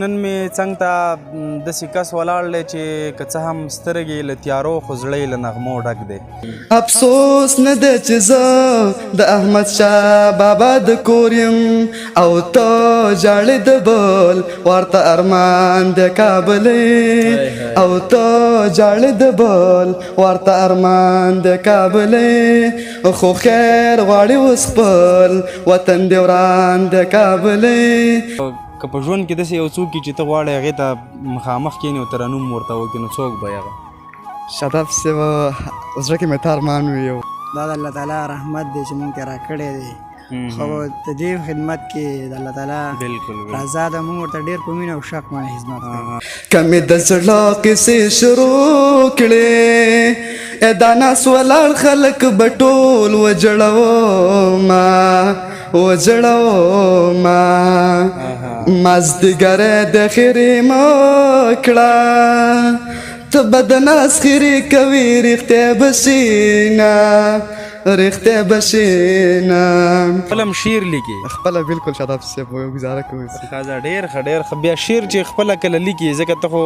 نن مې څنګ ته داسې کس ولاړ دی چې که څه هم سترګې له تیارو خو زړه یې له نغمو ډک دی. افسوس نه دی چې زه د احمد شاه بابا د کور یم او ته ژاړې د بل ورته ارمان د کابلې او ته ژاړې د بل ورته ارمان د کابلې خو خیر غواړي اوس خپل وطن دې وران د کابلې. که په ژوند کې داسې یو څوک چې ته غواړې هغې ته مخامخ کښېنې او ترنم ورته وکړې نو څوک به هغه؟ شاداب صاحب زړه کې مې ته ارمان وي دا د الله تعالی رحمت دی چې مونږ ته راکړی دی خو د دې خدمت کې د الله تعالی رضا ده مونږ ورته ډېر په مینه او شوق باندې خدمت کوو. که مې د زړه کیسې شروع کړې دا ناس ولاړ خلک به ټول وجړومه مازدیګری د خیرې مه کړه ته به د ناز خیرې کوې رښتیا به شي نه رښتیا به شي نه. خپل هم شعر لیکي؟ خپله بلکل شاداب صاحب ګزاره کوي. ښه ډېر ښه ډېر ښه. بیا شعر چې خپله کله لیکي ځکه ته خو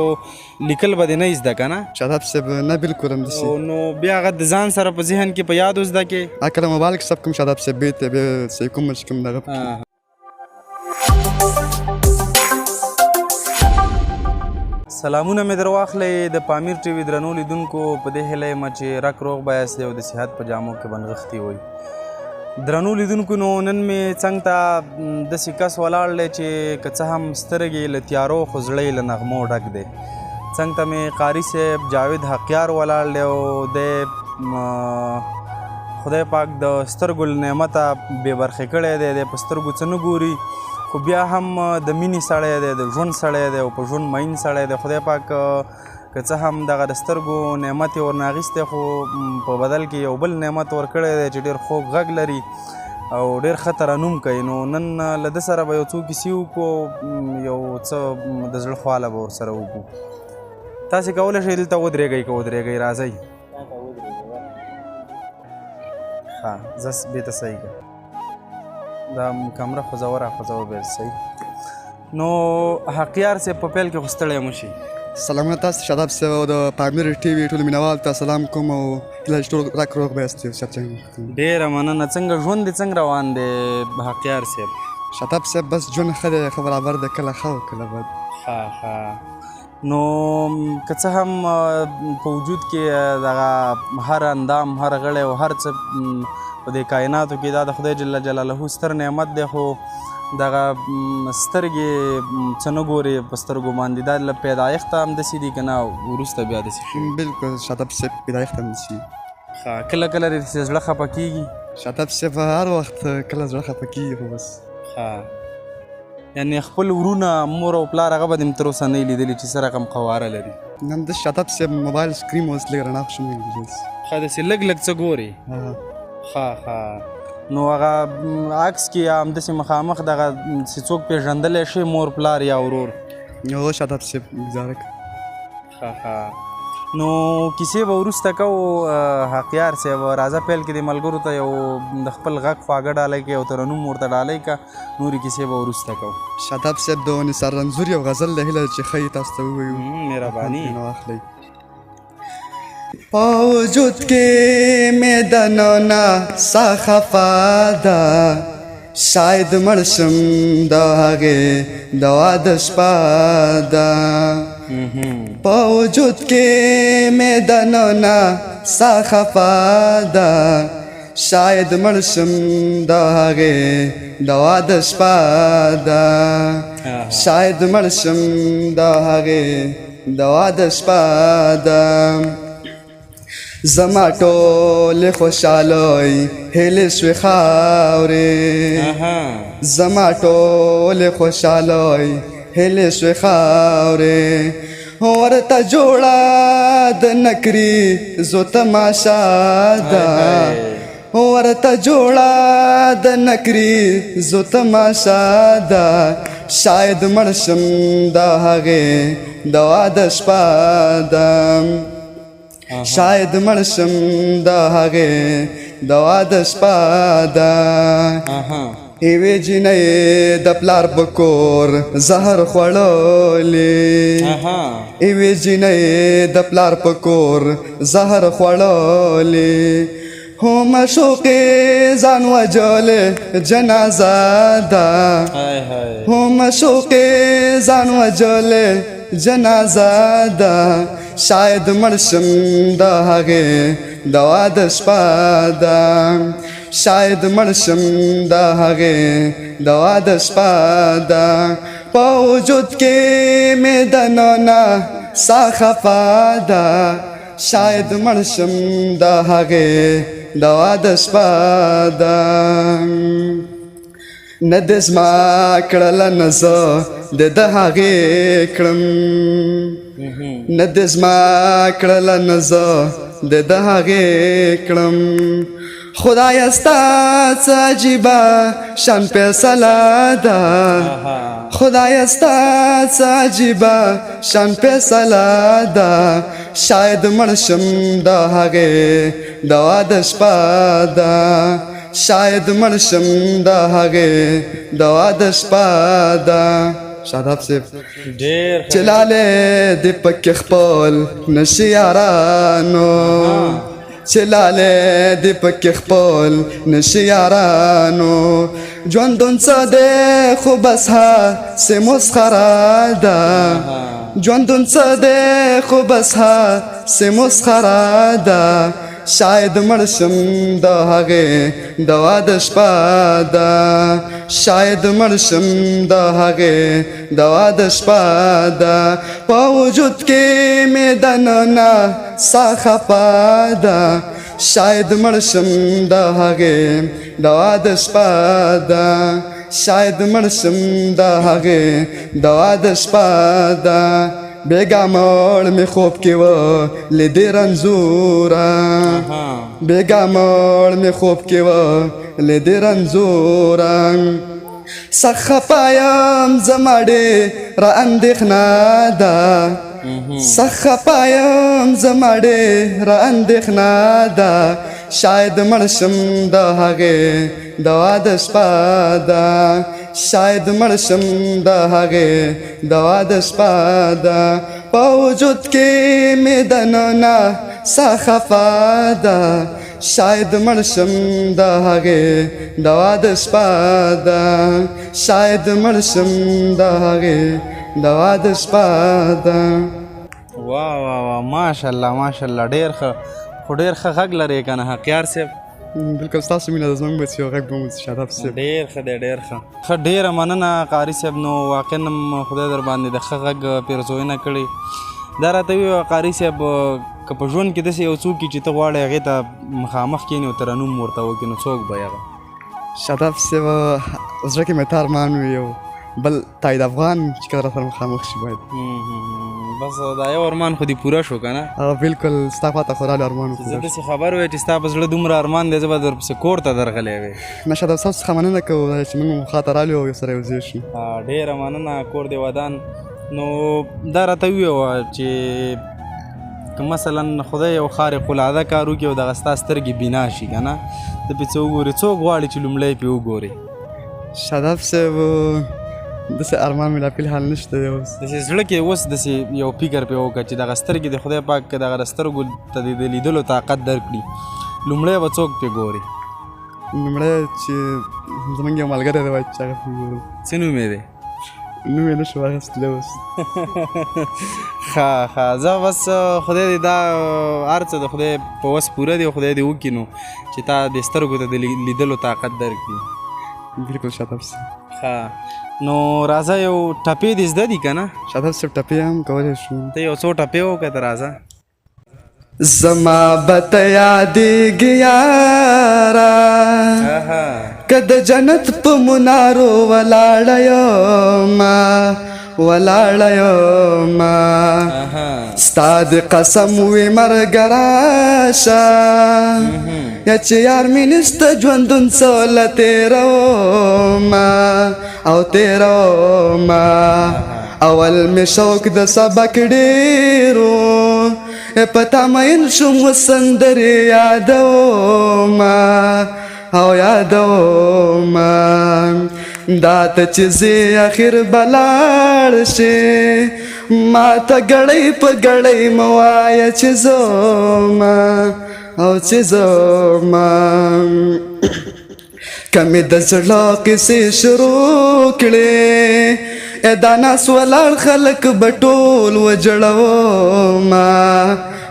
لیکل به دې نه زده که نه؟ شاداب صاحب نه بلکل همداسې. نو بیا هغه د ځان سره په ذهن کې په یاد زده کې؟ کله موبایل کې ثبت کوم شاداب صاحب بیت بیا صحیح کوم چې کوم دغه سلامونه مې در واخلئ د پامیر ټي وي درنو لیدونکو په دې هیله یم چې رک روغ به یاست او د صحت په جامو کې به نغښتي وئ. درنو لیدونکو نو نن مې څنګ ته داسې کس ولاړ دی چې که څه هم سترګې له تیارو خو زړه یې له نغمو ډک دی. څنګ ته مې قاري صاحب جاوید حقیار ولاړ دی او دی خدای پاک د سترګو له نعمته بې برخې کړی دی. دی په سترګو څه نه ګوري خو بیا هم د مینې سړی دی د ژوند سړی دی او په ژوند مین سړی دی. خدای پاک که څه هم دغه د سترګو نعمت یې ورنه اخیستی خو په بدل کې یو بل نعمت ورکړی دی چې ډېر خوږ غږ لري او ډېر ښه ترنم کوي. نو نن له ده سره به یو څو کیسې وکړو یو څه د زړه خواله به ورسره وکړو. تاسې کولی شئ دلته ودرېږئ که ودرېږئ راځئ. ښه زه بېرته صحیح کړم دا کمره خوځوه بیا صحیح. نو حقیار صاحب په پیل کې خو ستړی مه شي. سلامونه تاسو شاداب صاحب او د پامیر ټي وي ټولو مینوالو ته سلام کوم او هیله چې ټول رک روغ به یاست. ډېره مننه. څنګه ژوند دې څنګه روان دی حقیار صاحب؟ شاداب صاحب بس ژوند ښه دی ښه برابر دی کله ښه او کله بد. ښه نو که څه هم په وجود کې دغه هر اندام هر غړی او هر څه په دې کائناتو کې دا د خدای جل جلاله ستر نعمت دی خو دغه سترګې څه نه ګوري په سترګو باندې دا له پیدایښته همداسې دي که نه وروسته بیا داسې شي؟ بلکل شاداب صاحب پیدایښت همداسې. ښه کله کله دې زړه خفه کېږي؟ شاداب صاحب هر وخت کله زړه خفه کېږي خو بس. ښه یعنې خپل ورونه مور او پلار هغه به دې م تر اوسه نه یې لیدلي چې څه رقم قواره لري؟ نن د شاداب صاحب موبایل سکرین اوس لږ رڼا خو شوی ښه داسې لږ لږ څه ګوري؟ ښه نو هغه عکس کې یا همداسې مخامخ دغه چې څوک پېژندلی شي مور پلار یا ورور؟ هو شاداب صاحب ګزاره کوي. ښه نو کیسې به وروسته کوو. حقیار صاحب راځه پیل کې د ملګرو ته یو د خپل غږ خواږه ډالۍ کړي او ترنم ورته ډالۍ کړه نورې کیسې به وروسته کوو. شاداب صاحب د نثار رنځور یو غزل د هیله چې ښایي تاسو ته ووایو. مهرباني. واخلئ. وجود کې میدانونه سا خفا ده شاید مړ شم د هغې د واده شپه ده. په وجود کې میدانونه سا خفا ده شاید مړ شم د هغې د واده شپه ده شاید مړ شم د هغې د واده شپه ده. زما ټولې خوشحالۍ هیلې شوې خاورې زما ټولې خوشحالۍ هیلې شوې خاورې ورته جوړه د نکري زو تماشا ده ورته جوړه د نکري زو تماشا ده شاید مړ شم د هغې د واده شپه ده شاید مړ شم د هغې د واده شپه ده ایوې جینۍ د پلار په کور زهر خوړلې ایوې جینۍ د پلار په کور زهر خوړلې هو مشوقې ځان وجلې جنازه ده هو مشوقې ځان وجلې جنازه ده شاید مړ شم د هغې دوا د شپه ده شاید مړ شم د هغې دوا د شپه ده په وجود کې مې دننه ساه خفه ده شاید مړ شم د هغې دوا د شپه ده نه دې زما کړله نه زه د ده هغې کړم نه دې زما کړله نه زه د ده هغې کړم خدای ستا څه عجیبه شان فیصله ده خدای ستا څه عجیبه شان فیصله ده شاید مړ شم د هغې دوا د شپه ده شاید مړ شم د هغې دوا د شپه ده شاداب صاحب چې لالی دې پکې خپل نشي یارانو چې لالی دې پکې خپل نشي یارانو ژوندون څه دی خو بس هسې مسخره ده ژوندون څه دی خو بس هسې مسخره ده شاید مړ شم د هغې دوا د شپه ده شاید مړ شم د هغې دوا د شپه ده په وجود کې مې دننه ساه خفه ده شاید مړ شم د هغې دوا د شپه ده شاید مړ شم د هغې دوا د شپه ده بیگا مړ می خوب کې و لیدې رنځوره بیگا مړ می خوب کې و لیدې رنځوره سخت خفه یم زما ډېره اندېښنه ده سخت خفه یم زما ډېره اندېښنه ده شاید مړ شم د هغې دوا د شپه ده شاید مړ شم د هغې دوا د شپه ده په وجود کې مې دننه ساه خفه ده شاید مړ شم د هغې دوا د شپه ده شاید مړ شم د هغې دوا د شپه ده واه واه واه ماشاءالله ماشاءالله ډېر ښه خو ډېر ښه غږ لرې که نه حقیار صاحب بالکل ستاسو مینه د زموږ بچیو غږ به مو شاداب صاحب ډېر ښه دی ډېر ښه ښه ډېره مننه قاري صاحب نو واقعا هم خدای در باندې د ښه غږ پیرزوینه کړې دا راته ووایه قاري صاحب که په ژوند کې داسې یو څوک چې ته غواړې هغې ته مخامخ کښېنې او ترنم ورته وکړې نو څوک به هغه شاداب صاحب زړه کې مې تارمان وي یو بل تایید افغان چې کله راسره مخامخ شي باید بس دا یو ارمان خو دې پوره شو که نه بالکل ستا خواته خو رالی ارمان زه داسې خبر وی چې ستا په زړه دومره ارمان دی زه به درپسې کور ته درغلی وی نه شاداب صاحب څخه مننه کوو چې موږ مو خواته رالی او سره یو ځای شو ډېره مننه کور دې ودان نو دا راته ووایه چې که مثلا خدای یو خارق العاده کار وکړي او دغه ستا سترګې بینا شي که نه ته پې څه وګورې څوک غواړي چې لومړی پې وګورې شاداب صاحب داسې ارمان مې لا فلحال نشته دی اوس داسې زړه کې اوس داسې یو فکر پې وکړه چې دغه سترګې د خدای پاک که دغه د سترګو ته د لیدلو طاقت درکړي لومړی به څوک پې ګورې لومړی چې زموږ یو ملګری دی چې هغه پې ګورو څه نوم یې دی نوم یې نشو اخیستلی اوس ښه ښه زه بس خدای دې دا هر څه د خدای په وس پوره دی او خدای دې وکړي نو چې تا د سترګو ته د لیدلو طاقت درکړي بالکل شاداب صاحب ښه نو راځه یو ټپې دې زده دي که نه شاداب صاحب ټپې هم کولی شو ته یو څو ټپې وکړه ته راځه زما به ته یادېږي یاره که د جنت په منارو ولاړه یمه ولاړه یمه ستا د قسم وي مرګ راشه یا چې یار مې نشته ژوندون څه له تېرومه او تېرومه اول مې شوق د سبق ډېرو پتا مین شوم سندرې یادومه او یادوما دا ته چې زه اخر بلاړ شي ما ته ګړۍ په ګړۍ مه وایه چې زوما او چې زوما که مې د زړه قصې شروع کړې دا ناس ولاړ خلک به ټول وجړوما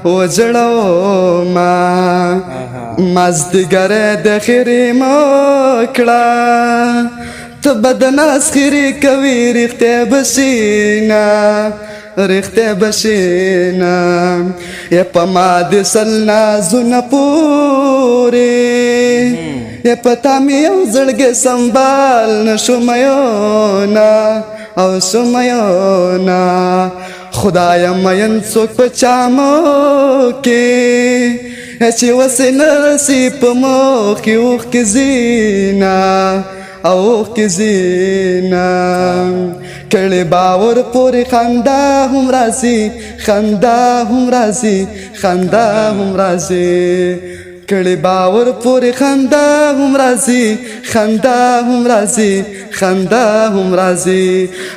وجړوما مازدیګری د خیرې مه کړه ته به د ناس خیرې کوې رښتیا به شي نه رښتیا به شي نه یا په ما د سل نازونه پورې یا په تا مې یو زړګی سنبال نه شوم یونه او شوم یونه خدایه مین څوک په چا موکې چې وسې نه رسي په موکې اوښکې ځینه او اوښکې ځینه کړې باور پورې خندا هم راځي خندا هم راځي خندا هم راځي کړې باور پورې خندا هم راځي خندا هم راځي خندا هم راځي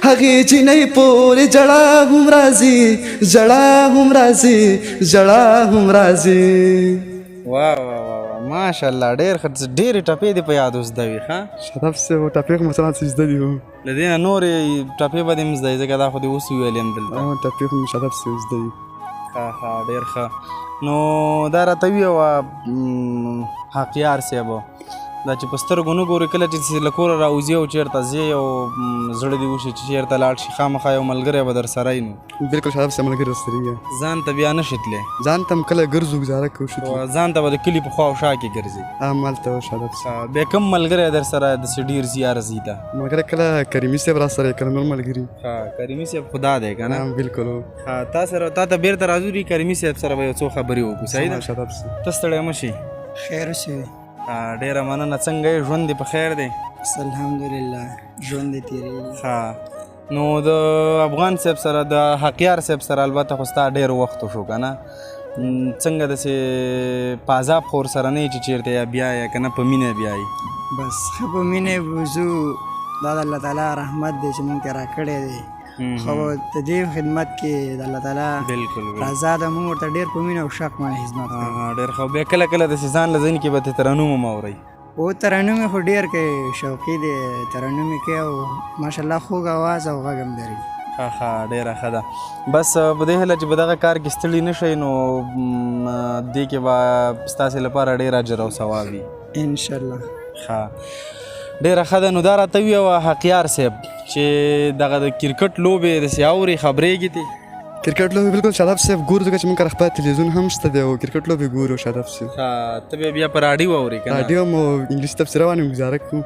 هغې جینۍ پورې ژړا هم راځي ژړا هم راځي ژړا هم راځي واه واه واه ماشاءالله ډېر ډېرې ټپې دې په یاد زده وي ښه شرف صاحب ټپې خو مثلا څه زده دي له دې نه نورې ټپې به دې هم زده وي ځکه دا خو دې اوس ویلې هم دلته ټپې خو شرف صاحب زده دي ښه ښه ډېر ښه نو دا راته ووایه حقیار صاحب دا چې په سترګو نه ګورې کله چې له کوره راوځي او چېرته ځې او زړه دې وشي چې چېرته لاړ شي خامخا یو ملګری به در سره وي نو بالکل شرف صاحب ملګری راسره وي ځان ته بیا نه شي تللی ځان ته هم کله ګرځو ګزاره کوو شو ځان ته به د کلي په خوا او شا کې ګرځي همالته شرف صاحب بیا کوم ملګری در سره داسې ډېر زیار ځي ته ملګری کله کریمي صاحب راسره کله نور ملګري کریمي صاحب خدا دی که نه بالکل تا سره تا ته بیرته راځو کریمي صاحب سره به یو څو خبرې وکړو صحیح ده شرف صاحب ته ستړی مه شي خیر اوسئ ډېره مننه څنګه یې ژوند دې په خیر دی الحمدلله ژوند دې تېرېږي ښه نو د افغان صاحب سره د حقیار صاحب سره البته خو ستا ډېر وخت وشو که نه څنګه داسې په عذاب خو ورسره نه یې چې چېرته یا بیا یا که نه په مینه بیا یې بس ښه په مینې وځو دا د الله تعالی رحمت دی چې مونږ ته راکړی دی خو د دې خدمت کې د الله تعالی بالکل رضا ده مونږ ورته ډېر په مینه او شوق باندې خدمت کوو ډېر ښه بیا کله کله داسې ځان له ځینې کې به ته ترنم هم اورئ او ترنم خو ډېر کوي شوقي دی ترنم یې کوي او ماشاءالله خوږ اواز او غږ هم لري ښه ښه ډېره ښه ده بس په دې هیله چې په دغه کار کې ستړي نه شئ نو دې کې به ستاسې لپاره ډېر اجر او ثواب وي انشاءالله ښه ډېره ښه ده نو دا راته ووایه حقیار صاحب چې دغه د کرکټ لوبې داسې اورې خبرېږي دي کرکټ لوبې بالکل شاداب صاحب ګورو ځکه چې موږ کره خپل تلویزیون هم شته دی او کرکټ لوبې ګورو شاداب صاحب ښه ته بیا په راډیو اورې که نه راډیو مو انګلیسي تفسیر باندې ګزاره کوو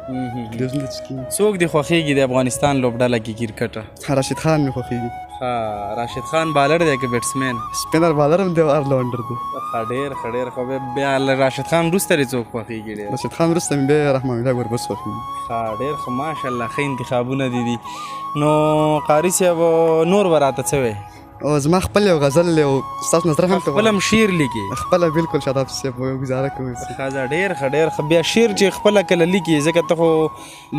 تلویزیون ته چې کېږي څوک دې خوښېږي د افغانستان لوبډله کې کرکټ راشد خان مې خوښېږي ښه راشد خان بالر دی که بیټسمین سپینر بالر هم دی او آلراونډر دی ښه ډېر ښه ډېر ښه بیا راشد خان وروسته دې څوک خوښېږي ډېر راشد خان وروسته مې بیا رحمان الله ګربز خوښېږي ښه ډېر ښه ماشاءالله ښه انتخابونه دي نو قاري صاحب نور به راته څه وایي او زما خپل یو غزل یو ستاسو نظر هم خپل هم شعر لیکي خپله بالکل شاداب صاحب ګزاره کوم ښه ده ډېر ښه ډېر ښه بیا شعر چې خپله کله لیکي ځکه ته خو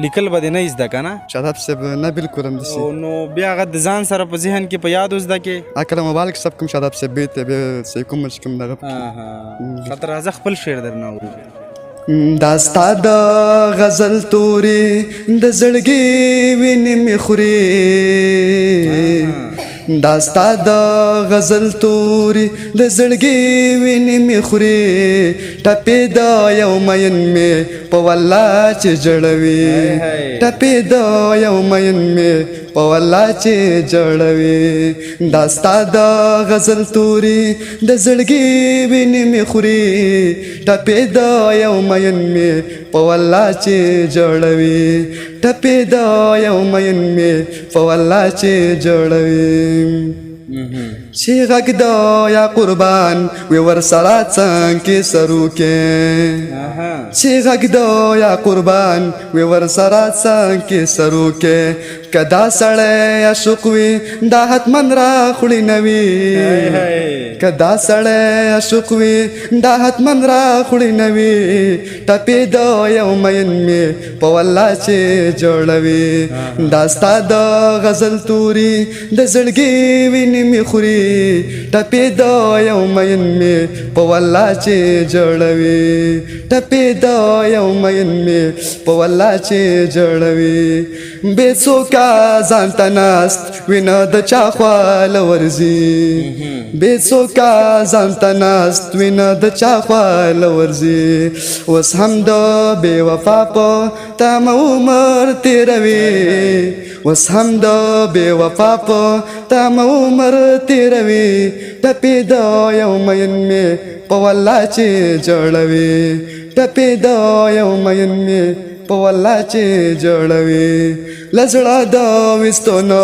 لیکل به دې نه زده که نه شاداب صاحب نه بالکل همداسې نو بیا هغه د ځان سره په ذهن کې په یاد زده کې کله موبایل کې سب کوم شاداب صاحب بیت بیا صحیح کوم چې کوم دغه ښه ته راځه خپل شعر درنه اورو دا ستا د غزل تورې د زړګي وینې مې خوري دا ستا د غزل تورې د زړګي وینې مې خوري ټپې د یو مین مې په والله چې جړوي ټپې د یو مین مې په والله چې جړوي دا ستا د غزل تورې د زړګي وینې مې خوري ټپې د یو مین مې په والله چې جړوي ټپې د یو مین مې په والله چې جړوي چې غږ د یا قربان وي ورسره څنګه سرو کې چې غږ د یا قربان وي ورسره څنګه سرو کې کدا سړی عاشق وي دا حتمن را خوړی نوي کدا سړی عاشق وي دا حتمن را خوړی نوي ټپې د یو مین مې په والله چې جوړوي دا ستا د غزل توري د زړګي وینې مې خوري ټپې د یو مین مې په والله چې جوړوي ټپې د یو مین مې په والله چې جوړوي بې څوکه ځان ته ناست وینه د چا خواله ورځي بې څوکه ځان ته ناست وینه د چا خواله ورځي اوس هم د بې وفا په تمه عمر تېروي اوس هم د بې وفا په تمه عمر تېروي ټپې د یو مین مې په والله چې جوړوي ټپې د یو مین مې په والله چې جوړوي له زړه د ویستو نه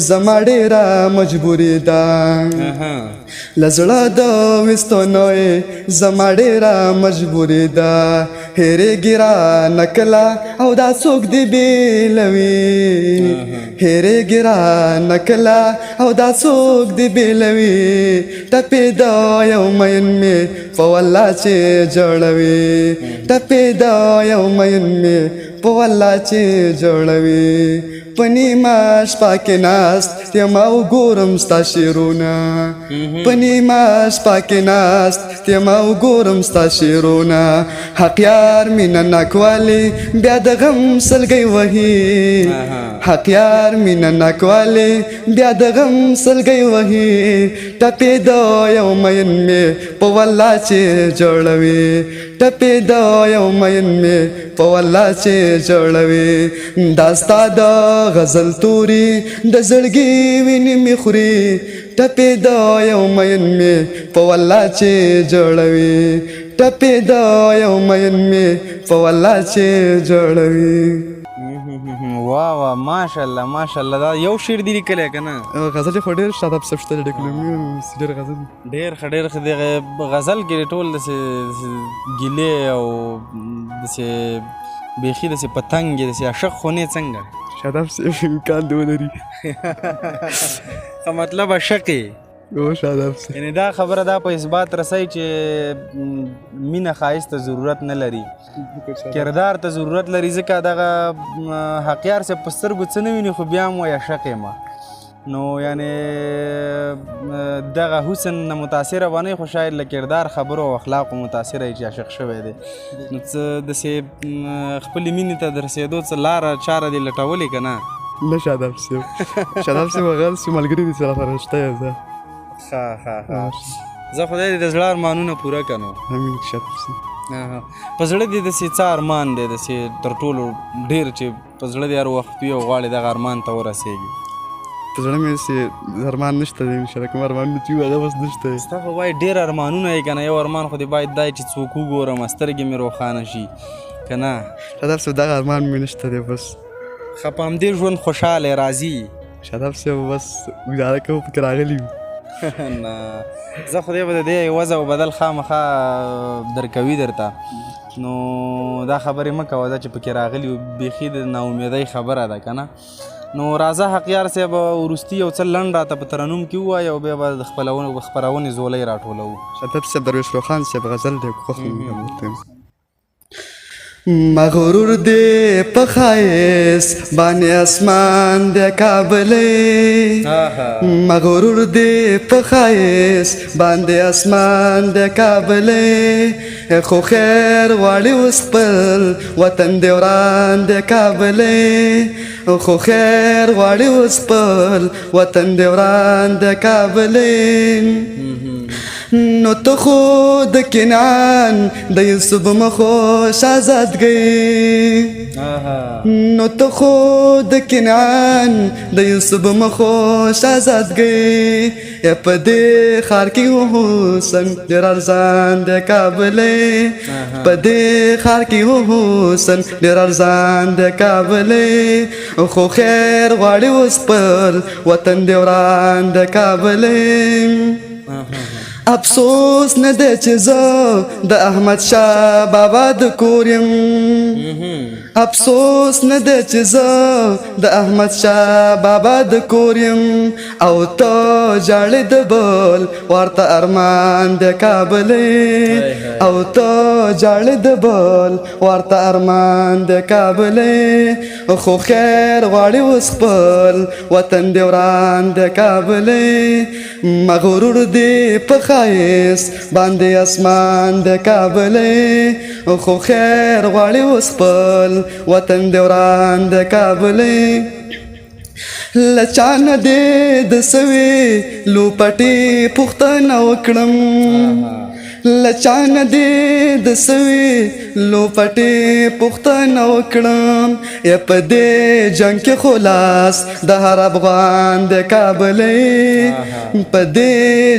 زما ډېره مجبوري ده له زړه د ویستو نه زما ډېره مجبوري ده هېرېږي رانه کله او دا څوک دې بېلوي هېرېږي رانه کله او دا څوک دې بېلوي ټپې د یو مین مې په والله چې جوړوي ټپې د یو مین مې په والله چې جوړوي په نیمه شپه کې ناست یم او ګورم ستا شعرونه په نیمه شپه کې ناست یم او ګورم ستا شعرونه حق یار مینه ناکوالي بیا د غم سلګۍ وهي حق یار مینه ناکوالي بیا د غم سلګۍ وهي ټپې د یو مین مې په والله چې جوړوي ټپې د یو مین مې په والله چې جوړوي دا ستا د غزل توري د زړګي وینې مې خوري ټپې د یو مین مې په والله چې جوړوي ټپې د یو مین مې په والله چې جوړوي واه واه ماشاءالله ماشاءالله دا یو شعر دی لیکلی که نه غزل خو ډېر شاته پسې شته ډېر غزل ډېر ښه ډېر ښه دغه غزل کې ټول داسې ګیلې او داسې بیخي داسې پتنګ یې داسې عاشق خو نه څنګه شاته پسې امکان دې ولري ښه مطلب عاشق یې یعنی دا خبره دا په اثبات رسوي چې مینه ښایست ته ضرورت نه لري کردار ته ضرورت لري ځکه دغه حقیار صاحب په سترګو څه نه ویني خو بیا هم وایي عاشق یم نو یعنی دغه حسن نه متاثره به نه خو شاید له کردار خبرو او اخلاقو متاثره یي چې عاشق شوی دی نو څه داسې خپلې مینې ته د رسېدو څه لاره چاره دې لټولې که نه نه شاداب صاحب شاداب صاحب هغه څه ملګري دي سره فرشته یم زه ښه ښه ښه زه خدای دې د زړه ارمانونه پوره کړه نو امین شاداب صاحب په زړه دې داسې څه ارمان دی داسې تر ټولو ډېر چې په زړه دې هر وخت وي او غواړې دغه ارمان ته ورسېږي په زړه مې داسې ارمان نشته دی انشاءالله کوم ارمانونه چې وي هغه بس نشته دی ستا خو باید ډېر ارمانونه یې که نه یو ارمان خو دې باید دا چې څوک وګورم سترګې مې روښانه شي که نه شاداب صاحب دغه ارمان مې نشته دی بس ښه په همدې ژوند خوشحاله راضي شاداب صاحب بس ګزاره کوو پکې راغلي یو نه زه خدای به د دې وضع او بدل خامخا درکوي درته نو دا خبرې مه کوه دا چې پکې راغلي بیخي د ناامیدۍ خبره ده که نه نو راځه حقیار صاحب وروستي یو څه لنډ راته په ترنم کې ووایه او بیا به د خپرونې زولۍ راټولوو شاداب صاحب درویش روخان صاحب غزل دی خوښ مغرور دې په ښایست باندې اسمان د کابلې مغرور دې په ښایست باندې اسمان د کابلې خو خیر غواړي اوس خپل وطن دې وران د کابلې خو خیر غواړي اوس خپل وطن دې وران د کابلې نو ته خو د کنعان د یوسف مخو شهزادګۍ نو ته خو د کنعان د یوسف مخو شهزادګۍ په دې ښار کې حسن ډېر ارزان د کابلې په دې ښار کې حسن ډېر ارزان د کابلې خو خیر غواړي اوس خپل وطن دې وران د کابلې افسوس نه دی چې زه د احمد شاه بابا د کور یم افسوس نه ده چې زه د احمد شاه بابا د کور یم او ته ژاړې د بل ورته ارمان د کابلې او ته ژاړې د بل ورته ارمان د کابلې خو خیر غواړي اوس خپل وطن دې وران د کابلې مغرور دې په ښایست باندې اسمان د کابلې خو خیر غواړي اوس خپل وطن دې وران د کابلې لچانه دې د سوي لوپټې پوښتنه وکړم لچانه دې د سوي لوپټې پوښتنه وکړم یا په دې جنګ کې خلاص د هر افغان د کابلې په دې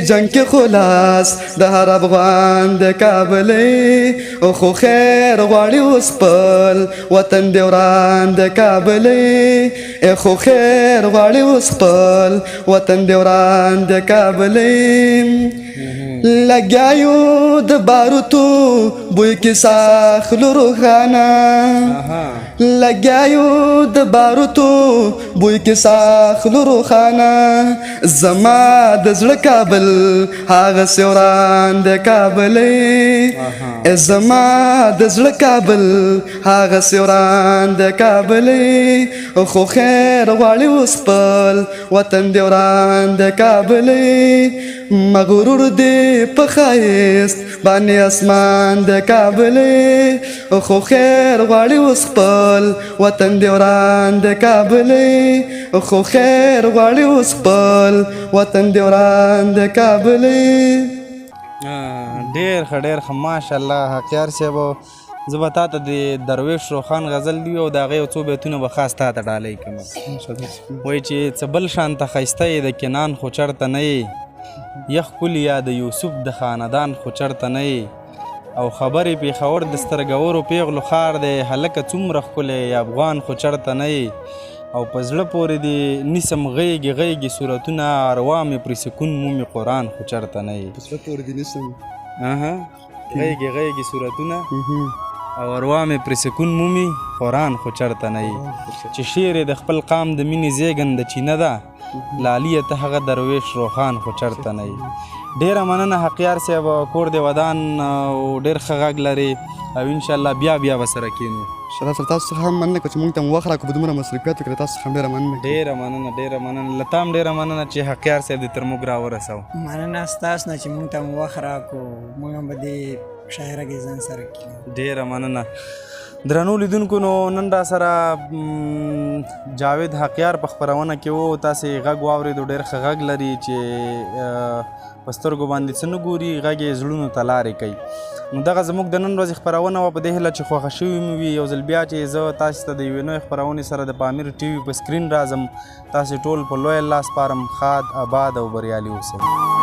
جنګ کې خلاص د هر افغان د کابلې خو خیر غواړي اوس خپل وطن دې وران د کابلې خو خیر غواړي اوس خپل وطن دې وران د کابلې لګیایو د باروتو بوی کې ساخلو روخانه لګیایو د باروتو بوی کې ساخلو روخانه زما د زړه کابل هغه سوران د کابلې زما د زړه کابل هغه سوران د کابلې خو خیر غواړي اوس خپل وطن دې وران د کابلې مغرور دې په ښایست باندې اسمان د کابلې خو خیر غواړي اوس خپل وطن دې وران د کابلې خو خیر غواړي اوس خپل وطن دې وران د کابلې ډېر ښه ډېر ښه ماشاءالله حقیار صاحب زه به تا ته د درویش روخان غزل دی او د هغې یو څو بیتونه به خاص تا ته ډالۍ کړم وایي چې څه بل شانته ښایسته یې د کنان خو چېرته نه یې یخ کل یا د یوسف د خاندان خو چېرته نه یې او خبرې پېښور د سترګورو پیغلو ښار دی هلکه څومره ښکلی افغان خو چېرته نه یې او په زړه پورې دې نیسم غیږې غیږې صورتونه اروا مې پرې سکون مومي قرآن خو چېرته نه یې غیږې غیږې صورتونه او اروا مې پرې سکون مومي قرآن خو چېرته نه یې چې شعر د خپل قام د مینې زیږنده چینه ده لالیه ته هغه درویش روخان خو چېرته نه یې ډېره مننه حقیار صاحب کور دې ودان او ډېر ښه غږ لري او انشاءالله بیا به سره کښېنو شرف سره تاسو څخه هم مننه کوم چې موږ ته وخت راکړو په دومره مصروفیت وکړه تاسو څخه هم ډېره مننه ډېره مننه له تا هم ډېره مننه چې حقیار صاحب دې تر موږ راورسو مننه ستاسو نه چې موږ ته وخت راکړو موږ هم به دې شاعره کې ځان سره کړو ډېره مننه درنو لیدونکو نو نن را سره جاوید حقیار په خپرونه کې و تاسې غږ واورېدو ډېر ښه غږ لري چې په سترګو باندې څه نه ګوري غږ یې زړونو ته لارې کوي نو دغه زموږ د نن ورځې خپرونه وه په دې هیله چې خوښه شوې مې وي یو ځل بیا چې زه تاسو ته د یوې نوې خپرونې سره د پامیر ټي وي په سکرین راځم تاسې ټول په لوی الله سپارم ښاد آباد او بریالي اوسئ